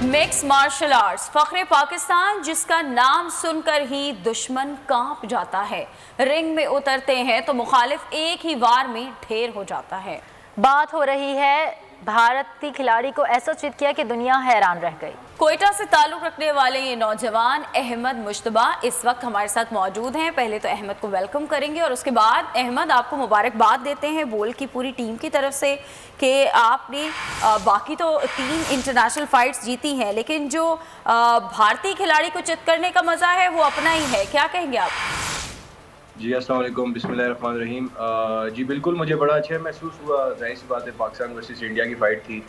Mix martial arts Fakhre Pakistan, जिसका नाम सुनकर ही दुश्मन कांप जाता है। रिंग में उतरते हैं तो मुखालिफ एक ही वार में ढेर हो जाता है। बात हो रही है भारतीय खिलाड़ी को ऐसा चित किया कि दुनिया हैरान रह गई। कोयटा से ताल्लुक रखने वाले ये नौजवान अहमद मुश्तबा इस वक्त हमारे साथ मौजूद हैं। पहले तो अहमद को वेलकम करेंगे और उसके बाद अहमद आपको मुबारकबाद देते हैं बोल की पूरी टीम की तरफ से कि आपने बाकी तो 3 इंटरनेशनल फाइट्स जीती हैं, लेकिन जो भारतीय खिलाड़ी को चित करने का मजा है वो अपना ही है। क्या कहेंगे आप? जी अस्सलाम वालेकुम, बिस्मिल्लाहिर्रहमानिर्रहीम। जी बिल्कुल, मुझे बड़ा अच्छा महसूस हुआ। ज़ाहिर सी बात है, पाकिस्तान वर्सेस इंडिया की फ़ाइट थी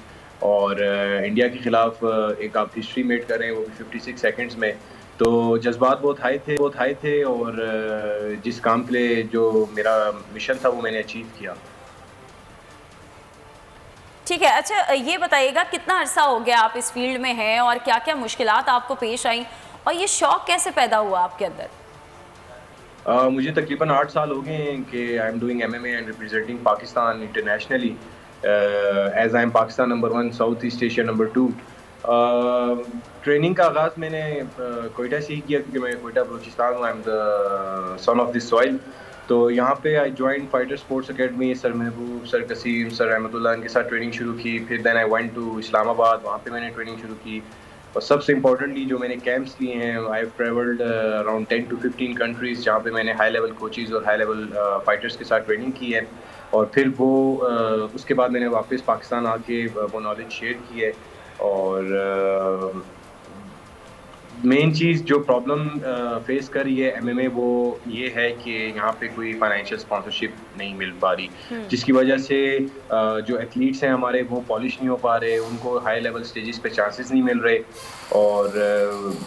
और इंडिया के ख़िलाफ़ एक आप हिस्ट्री मेक कर रहे हैं, वो भी 56 सेकंड्स में। तो जज्बात बहुत हाई थे और जिस काम के लिए जो मेरा मिशन था वो मैंने अचीव किया। ठीक है, अच्छा ये बताइएगा कितना अरसा हो गया आप इस फील्ड में हैं और क्या क्या मुश्किलात आपको पेश आई और ये शौक़ कैसे पैदा हुआ आपके अंदर? मुझे तकरीबन 8 साल हो गए हैं कि I am doing MMA and representing Pakistan internationally as I am Pakistan number 1, South East Asia number 2। Training का आगाज़ मैंने कोयटा से ही किया क्योंकि मैं कोयटा बलूचिस्तान हूँ। I am the son of this soil. तो यहाँ पे I join fighter sports academy. Sir Mehboob, sir Qasim, sir Rehmatullah इनके साथ ट्रेनिंग शुरू की। फिर then I went to Islamabad, वहाँ पे मैंने ट्रेनिंग शुरू की। और सबसे इम्पोर्टेंटली जो मैंने कैंप्स लिए हैं, I have travelled around 10 to 15 countries, जहाँ पे मैंने हाई लेवल कोचेज़ और हाई लेवल फाइटर्स के साथ ट्रेनिंग की है। और फिर वो उसके बाद मैंने वापस पाकिस्तान आके वो नॉलेज शेयर की है। और मेन चीज़ जो प्रॉब्लम फेस कर रही है MMA, वो ये है कि यहाँ पे कोई फाइनेंशियल स्पॉन्सरशिप नहीं मिल पा रही, जिसकी वजह से जो एथलीट्स हैं हमारे वो पॉलिश नहीं हो पा रहे, उनको हाई लेवल स्टेजेस पे चांसेस नहीं मिल रहे। और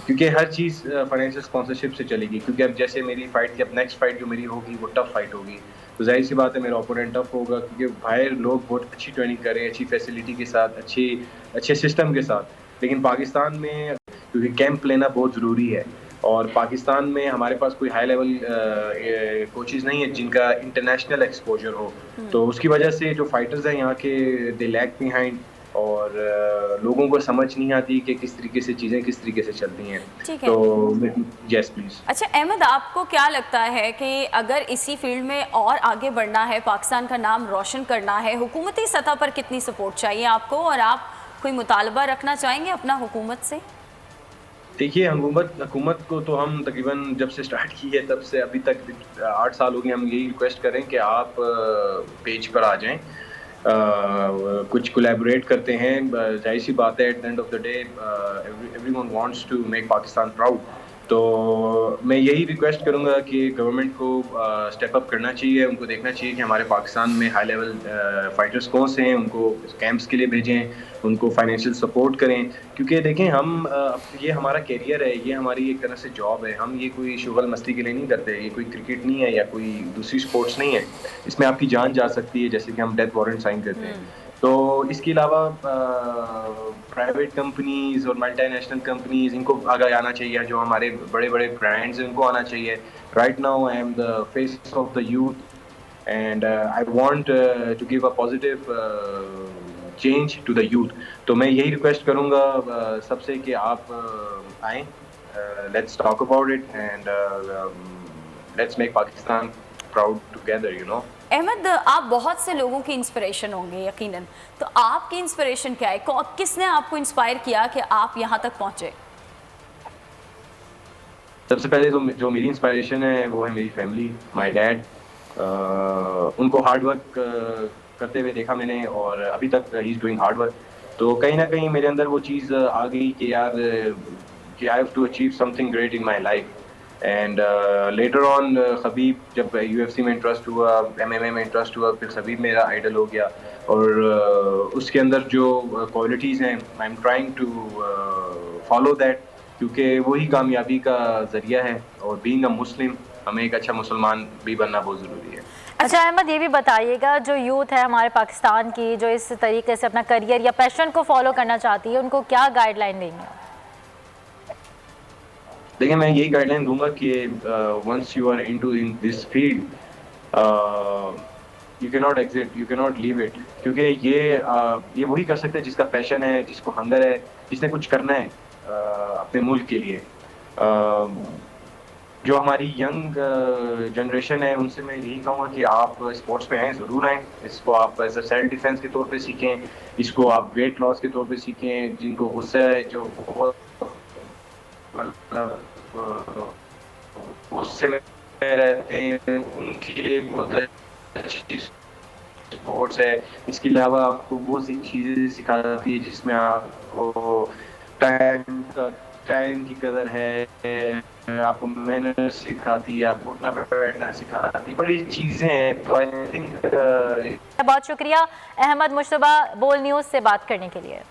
क्योंकि हर चीज़ फाइनेंशियल स्पॉन्सरशिप से चलेगी, क्योंकि अब जैसे मेरी फ़ाइट थी, अब नेक्स्ट फ़ाइट जो मेरी होगी वो टफ फाइट होगी, तो जाहिर सी बात है मेरा ओपोनेंट टफ होगा, क्योंकि बाहर लोग बहुत अच्छी ट्रेनिंग कर रहे हैं, अच्छी फैसिलिटी के साथ, अच्छे सिस्टम के साथ। लेकिन पाकिस्तान में क्योंकि कैंप लेना बहुत ज़रूरी है और पाकिस्तान में हमारे पास कोई हाई लेवल कोचेज़ नहीं है जिनका इंटरनेशनल एक्सपोजर हो, तो उसकी वजह से जो फाइटर्स हैं यहाँ के दे लैग बिहाइंड और लोगों को समझ नहीं आती कि किस तरीके से चीज़ें किस तरीके से चलती हैं। तो यस प्लीज़। अच्छा अहमद, आपको क्या लगता है कि अगर इसी फील्ड में और आगे बढ़ना है, पाकिस्तान का नाम रोशन करना है, हुकूमती सतह पर कितनी सपोर्ट चाहिए आपको और आप कोई मुतालबा रखना चाहेंगे अपना हुकूमत से? देखिए, हुकूमत को तो हम तकरीबन जब से स्टार्ट की है तब से अभी तक 8 साल हो गए, हम यही रिक्वेस्ट करें कि आप पेज पर आ जाएं, कुछ कोलैबोरेट करते हैं। जाहिर सी बात है, at the end of the day everyone wants to make Pakistan proud. तो मैं यही रिक्वेस्ट करूंगा कि गवर्नमेंट को स्टेप अप करना चाहिए, उनको देखना चाहिए कि हमारे पाकिस्तान में हाई लेवल फाइटर्स कौन से हैं, उनको कैंप्स के लिए भेजें, उनको फाइनेंशियल सपोर्ट करें। क्योंकि देखें, हम ये हमारा कैरियर है, ये हमारी एक तरह से जॉब है, हम ये कोई शुगल मस्ती के लिए नहीं करते। ये कोई क्रिकेट नहीं है या कोई दूसरी स्पोर्ट्स नहीं है, इसमें आपकी जान जा सकती है, जैसे कि हम डेथ वारंट साइन करते हैं। तो इसके अलावा प्राइवेट कंपनीज़ और मल्टीनेशनल कंपनीज़, इनको आगे आना चाहिए, जो हमारे बड़े बड़े ब्रांड्स हैं उनको आना चाहिए। Right now I am the face of the youth and I want to give a positive change to the youth. तो मैं यही रिक्वेस्ट करूँगा सबसे कि आप आएँ, let's talk about it and let's make Pakistan proud together, you know. Ahmed, आप बहुत से लोगों की इंस्पिरेशन होंगे यकीनन, तो आपकी इंस्पिरेशन क्या है? किसने आपको इंस्पायर किया कि आप यहाँ तक पहुँचे? सबसे पहले तो जो मेरी इंस्पायरेशन है वो है मेरी फैमिली, माय डैड। उनको हार्ड वर्क करते हुए देखा मैंने और अभी तक he is doing hard work. तो कहीं ना कहीं मेरे अंदर वो चीज़ आ गई कि यार कि I have to achieve something great in my life. And later on Khabib, जब UFC में इंटरेस्ट हुआ, MMA में इंटरेस्ट हुआ, फिर खबीब मेरा आइडल हो गया। और उसके अंदर जो क्वालिटीज़ हैं, I am trying to follow that, क्योंकि वही कामयाबी का ज़रिया है। और बीइंग अ मुस्लिम, हमें एक अच्छा मुसलमान भी बनना बहुत ज़रूरी है। अच्छा अहमद, ये भी बताइएगा, जो यूथ है हमारे पाकिस्तान की, जो इस तरीके से अपना करियर या पैशन को फॉलो करना चाहती है, उनको क्या गाइडलाइन देंगे? देखिए, मैं यही गाइडलाइन दूंगा कि once you are into in this field, you can not exit, you can not leave it, क्योंकि ये वही कर सकता है जिसका पैशन है, जिसको हंगर है, जिसने कुछ करना है अपने मुल्क के लिए। जो हमारी यंग जनरेशन है उनसे मैं यही कहूँगा कि आप स्पोर्ट्स पे आएँ, ज़रूर आएँ। इसको आप एज अ सेल्फ डिफेंस के तौर पे सीखें, इसको आप वेट लॉस के तौर पे सीखें। जिनको गुस्सा है, जो बहुत गुस्से में रहते हैं, उनके लिए बहुत अच्छी स्पोर्ट्स है। इसके अलावा आपको बहुत सी चीज़ें सिखाती है जिसमें आपको टाइम की कदर है, आपको मेहनत सिखाती है, आपको उठना बैठना सिखाती है, बड़ी चीज़ें हैं। तो आई थिंक बहुत शुक्रिया अहमद मुश्तबा बोल न्यूज़ से बात करने के लिए।